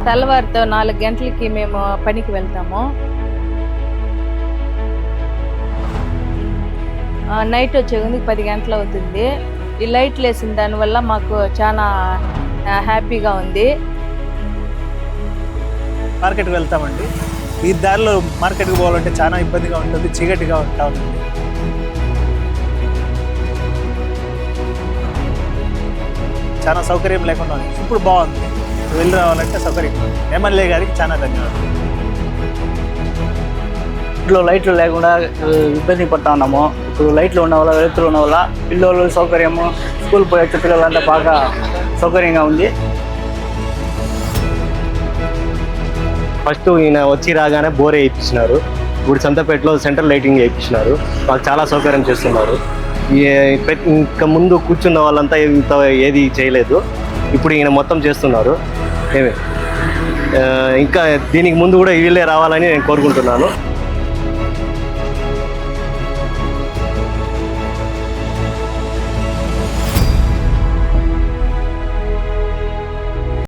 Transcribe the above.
తెల్లవారితో 4 గంటలకి మేము పనికి వెళ్తాము. నైట్ వచ్చేందుకు 10 గంటలు అవుతుంది. ఈ లైట్లు వేసిన దానివల్ల మాకు చాలా హ్యాపీగా ఉంది. మార్కెట్కి వెళ్తామండి. ఈ దారిలో మార్కెట్కి పోవాలంటే చాలా ఇబ్బందిగా ఉంటుంది, చీకటిగా ఉంటా ఉంటుంది. చాలా సౌకర్యం లేకుండా ఉంది. ఇప్పుడు బాగుంది, వెళ్ళి రావాలంటే సౌకర్యం. ఎమ్మెల్యే గారికి చాలా ధన్యవాదాలు. ఇంట్లో లైట్లు లేకుండా ఇబ్బంది పడతా ఉన్నాము. ఇప్పుడు లైట్లు ఉన్న వల్ల, వెలుతురు ఉన్న వల్ల పిల్లలు సౌకర్యము, స్కూల్ పోయే పిల్లలంతా బాగా సౌకర్యంగా ఉంది. ఫస్ట్ ఈయన వచ్చి రాగానే బోర్ వేయించినారు. ఇప్పుడు సంతపేటలో సెంట్రల్ లైటింగ్ వేయించినారు. మాకు చాలా సౌకర్యం చేస్తున్నారు. ఇంకా ముందు కూర్చున్న వాళ్ళంతా ఏది చేయలేదు. ఇప్పుడు ఈయన మొత్తం చేస్తున్నారు. ఇంకా దీనికి ముందు కూడా వీళ్ళే రావాలని నేను కోరుకుంటున్నాను.